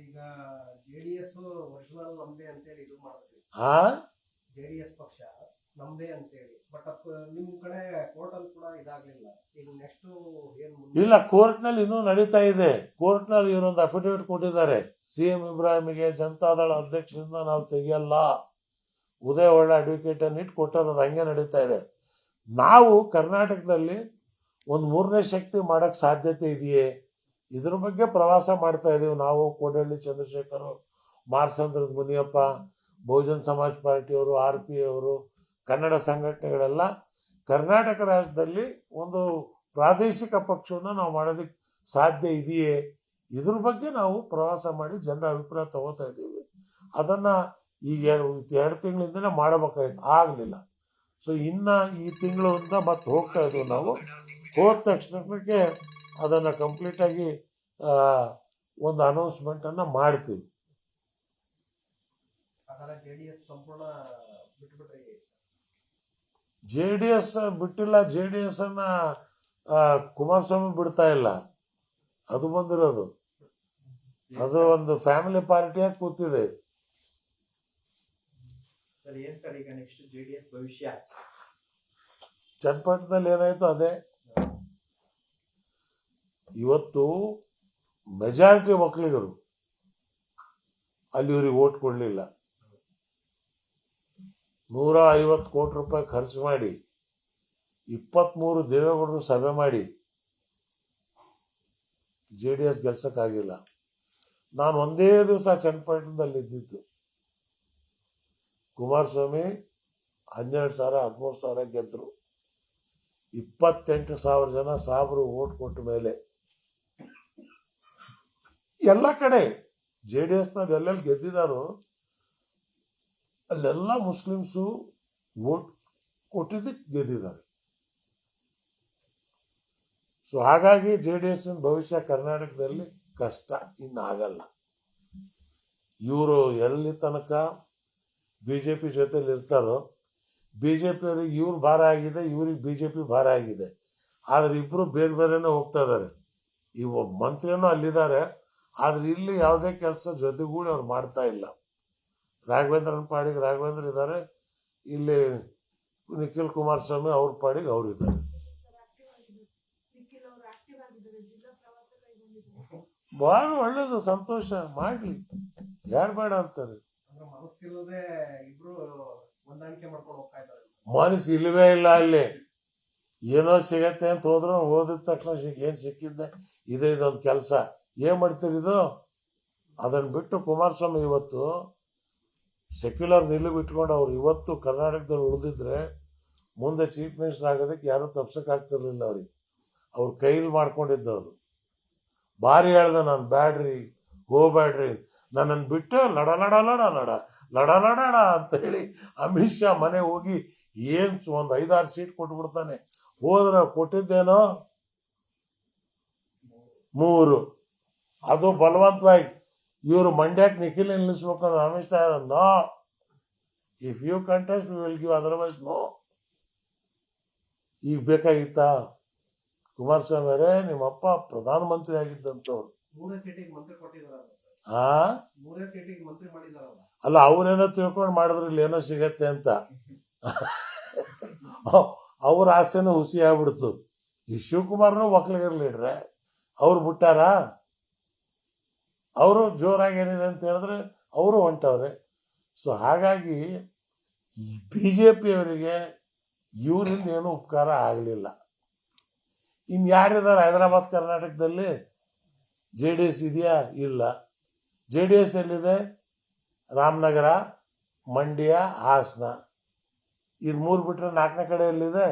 ಈಗ JDS original ನಮ್ದೇ ಅಂತೇಳಿ ಇದು ಮಾಡಿದ್ವಿ. ಜೆಡಿಎಸ್ ಪಕ್ಷ ನಮ್ದೇ ಅಂತೇಳಿ, ಬಟ್ ನಿಮ್ ಕಡೆ ಕೋರ್ಟ್ ಅಲ್ಲಿ ಕೂಡ ಇದಾಗ್ಲಿಲ್ಲ. ಈಗ ನೆಕ್ಸ್ಟ್ ಏನ್ ಇಲ್ಲ, ಕೋರ್ಟ್ ನಲ್ಲಿ ಇನ್ನೂ ನಡೀತಾ ಇದೆ. ಕೋರ್ಟ್ ನಲ್ಲಿ ಇವರೊಂದು ಅಫಿಡವಿಟ್ ಕೊಟ್ಟಿದ್ದಾರೆ, ಸಿಎಂ ಇಬ್ರಾಹಿಂಗೆ ಜನತಾದಳ ಅಧ್ಯಕ್ಷರಿಂದ ನಾವು ತೆಗೆಯಲ್ಲ, ಉದಯ ಒಳ್ಳೆ ಅಡ್ವೊಕೇಟ್ ಅನ್ನು ಇಟ್ಟು ಕೊಟ್ಟರೋದು ಹಂಗೆ ನಡೀತಾ ಇದೆ. ನಾವು ಕರ್ನಾಟಕದಲ್ಲಿ ಒಂದು ಮೂರನೇ ಶಕ್ತಿ ಮಾಡಕ್ ಸಾಧ್ಯತೆ ಇದೆಯೇ, ಇದ್ರ ಬಗ್ಗೆ ಪ್ರವಾಸ ಮಾಡ್ತಾ ಇದೀವಿ ನಾವು. ಕೋಡಹಳ್ಳಿ ಚಂದ್ರಶೇಖರ್, ಮಾರ್ಸಂದ್ರದ ಮುನಿಯಪ್ಪ, ಬಹುಜನ್ ಸಮಾಜ್ ಪಾರ್ಟಿಯವರು, RP ಅವರು, ಕನ್ನಡ ಸಂಘಟನೆಗಳೆಲ್ಲ ಕರ್ನಾಟಕ ರಾಜ್ಯದಲ್ಲಿ ಒಂದು ಪ್ರಾದೇಶಿಕ ಪಕ್ಷವನ್ನು ನಾವು ಮಾಡೋದಕ್ಕೆ ಸಾಧ್ಯ ಇದೆಯೇ, ಇದ್ರ ಬಗ್ಗೆ ನಾವು ಪ್ರವಾಸ ಮಾಡಿ ಜನರ ಅಭಿಪ್ರಾಯ ತಗೋತಾ ಇದ್ದೀವಿ. ಅದನ್ನ ಈಗ 2 ತಿಂಗಳಿಂದನೇ ಮಾಡಬೇಕಾಯ್ತು, ಆಗ್ಲಿಲ್ಲ. ಸೊ ಇನ್ನ ಈ ತಿಂಗಳಿಂದ ಮತ್ತೆ ಹೋಗ್ತಾ ಇದ್ದೀವಿ ನಾವು. ಹೋದ ತಕ್ಷಣಕ್ಕೆ ಅದನ್ನ ಕಂಪ್ಲೀಟ್ ಆಗಿ ಒಂದು ಅನೌನ್ಸ್ಮೆಂಟ್ ಅನ್ನ ಮಾಡ್ತೀವಿ. JDS ಬಿಟ್ಟಿಲ್ಲ. JDS ಅನ್ನ ಕುಮಾರಸ್ವಾಮಿ ಬಿಡ್ತಾ ಇಲ್ಲ, ಅದು ಬಂದಿರೋದು. ಅದು ಒಂದು ಫ್ಯಾಮಿಲಿ ಪಾರ್ಟಿಯಾಗಿ ಕೂತಿದೆ. ಚನ್ನಪಟ್ಟಣದಲ್ಲಿ ಏನಾಯ್ತು ಅದೇ. ಇವತ್ತು ಮೆಜಾರಿಟಿ ಒಕ್ಕಲಿಗರು ಅಲ್ಲಿ ಇವ್ರಿಗೆ ಓಟ್ ಕೊಡ್ಲಿಲ್ಲ. 150 ಕೋಟಿ ರೂಪಾಯಿ ಖರ್ಚು ಮಾಡಿ 23 ದೇವೇಗೌಡರು ಸಭೆ ಮಾಡಿ JDS ಗೆಲ್ಸಕ್ಕಾಗಿಲ್ಲ. ನಾನು ಒಂದೇ ದಿವಸ ಚನ್ನಪಟ್ಟಣದಲ್ಲಿ ಇದ್ದಿದ್ದು. ಕುಮಾರಸ್ವಾಮಿ 12,000 13,000 ಗೆದ್ರು. 28,000 ಜನ ಸಾಬ್ರು ಓಟ್ ಕೊಟ್ಟ ಮೇಲೆ ಎಲ್ಲ ಕಡೆ JDS ನವ್ರು ಎಲ್ಲೆಲ್ಲಿ ಗೆದ್ದಿದಾರೋ ಅಲ್ಲೆಲ್ಲ ಮುಸ್ಲಿಮ್ಸು ವೋಟ್ ಕೊಟ್ಟಿದ್ದಕ್ಕೆ ಗೆದ್ದಿದ್ದಾರೆ. ಸೊ ಹಾಗಾಗಿ JDS ಭವಿಷ್ಯ ಕರ್ನಾಟಕದಲ್ಲಿ ಕಷ್ಟ, ಇನ್ನಾಗಲ್ಲ. ಇವರು ಎಲ್ಲಿ ತನಕ BJP ಜೊತೆಲಿ ಇರ್ತಾರೋ, BJP ಅವರಿಗೆ ಇವ್ರು ಭಾರ ಆಗಿದೆ, ಇವ್ರಿಗೆ BJP ಭಾರ ಆಗಿದೆ. ಆದ್ರೆ ಇಬ್ರು ಬೇರೆ ಬೇರೆನೇ ಹೋಗ್ತಾ ಇದಾರೆ. ಇವು ಮಂತ್ರಿನೂ ಅಲ್ಲಿದ್ದಾರೆ, ಆದ್ರೆ ಇಲ್ಲಿ ಯಾವುದೇ ಕೆಲಸ ಜೊತೆಗೂಡಿ ಅವ್ರು ಮಾಡ್ತಾ ಇಲ್ಲ. ರಾಘವೇಂದ್ರನ್ ಪಾಡಿಗೆ ರಾಘವೇಂದ್ರ ಇದ್ದಾರೆ, ಇಲ್ಲಿ ನಿಖಿಲ್ ಕುಮಾರಸ್ವಾಮಿ ಅವ್ರ ಪಾಡಿಗೆ ಅವ್ರು ಇದ್ದಾರೆ. ಬಹಳ ಒಳ್ಳೇದು, ಸಂತೋಷ, ಮಾಡ್ಲಿ, ಯಾರು ಬೇಡ ಅಂತಾರೆ. ಮನಸ್ಸು ಇಲ್ಲವೇ ಇಲ್ಲ ಅಲ್ಲಿ. ಏನೋ ಸಿಗತ್ತೆ ಅಂತ ಹೋದ್ರು, ಓದಿದ ತಕ್ಷಣ ಏನ್ ಸಿಕ್ಕಿದ್ದೆ ಇದೆ ಇದೊಂದು ಕೆಲಸ, ಏನ್ ಮಾಡ್ತೀರಿ ಇದು. ಅದನ್ನ ಬಿಟ್ಟು ಕುಮಾರಸ್ವಾಮಿ ಇವತ್ತು ಸೆಕ್ಯುಲರ್ ನಿಲುವು ಇಟ್ಕೊಂಡು ಅವ್ರು ಇವತ್ತು ಕರ್ನಾಟಕದಲ್ಲಿ ಉಳಿದಿದ್ರೆ ಮುಂದೆ ಚೀಫ್ ಮಿನಿಸ್ಟರ್ ಆಗೋದಕ್ಕೆ ಯಾರು ತಪ್ಸಕ್ ಆಗ್ತಿರ್ಲಿಲ್ಲ ಅವ್ರಿಗೆ. ಅವ್ರ ಕೈಲಿ ಮಾಡ್ಕೊಂಡಿದ್ದವ್ರು. ಭಾರಿ ಹೇಳ್ದ, ನಾನು ಬ್ಯಾಡ್ರಿ, ಹೋಗ್ಬ್ಯಾಡ್ರಿ, ನನ್ನನ್ನು ಬಿಟ್ಟು ಲಡ ಲಡ ಲಡ ಲಡ ಲಡ ಲಡ ಅಂತ ಹೇಳಿ ಅಮಿತ್ ಶಾ ಮನೆ ಹೋಗಿ ಏನ್ ಒಂದ್ 5-6 ಸೀಟ್ ಕೊಟ್ಬಿಡ್ತಾನೆ. ಹೋದ್ರ ಕೊಟ್ಟಿದ್ದೇನೋ 3, ಅದು ಬಲವಂತವಾಗಿ. ಇವರು ಮಂಡ್ಯಕ್ಕೆ ನಿಖಿಲ್ ನಿಲ್ಲಿಸ್ಬೇಕಂದ್ರೆ Amit Shah no, if you contest we will give, otherwise no. ಈಗ ಬೇಕಾಗಿತ್ತ ಕುಮಾರಸ್ವಾಮಿ ಅವರೇ, ನಿಮ್ಮಪ್ಪ ಪ್ರಧಾನಮಂತ್ರಿ ಆಗಿದ್ದಂತವ್ರು. ಅಲ್ಲ, ಅವ್ರೇನೋ ತಿಳ್ಕೊಂಡು ಮಾಡಿದ್ರು ಇಲ್ಲಿ ಏನೋ ಸಿಗತ್ತೆ ಅಂತ. ಅವ್ರ ಆಸೆನೂ ಹುಸಿ ಆಗ್ಬಿಡ್ತು. ಈ ಶಿವಕುಮಾರ್ನು ಒಕ್ಕಲಿಗರ ಲೀಡ್ರೆ, ಅವ್ರು ಬಿಟ್ಟಾರ. ಅವರು ಜೋರಾಗಿ ಏನಿದೆ ಅಂತ ಹೇಳಿದ್ರೆ ಅವರು ಹೊಂಟವ್ರೆ. ಸೊ ಹಾಗಾಗಿ BJP ಅವರಿಗೆ ಇವರಿಂದ ಏನು ಉಪಕಾರ ಆಗಲಿಲ್ಲ. ಇನ್ ಯಾರಿದ್ದಾರೆ ಹೈದರಾಬಾದ್ ಕರ್ನಾಟಕದಲ್ಲಿ? JDS ಇದೆಯಾ? ಇಲ್ಲ. JDS ಎಲ್ಲಿದೆ? ರಾಮನಗರ, ಮಂಡ್ಯ, ಹಾಸನ, ಇದು 3 ಬಿಟ್ರೆ 4ನೇ ಕಡೆ ಎಲ್ಲಿದೆ?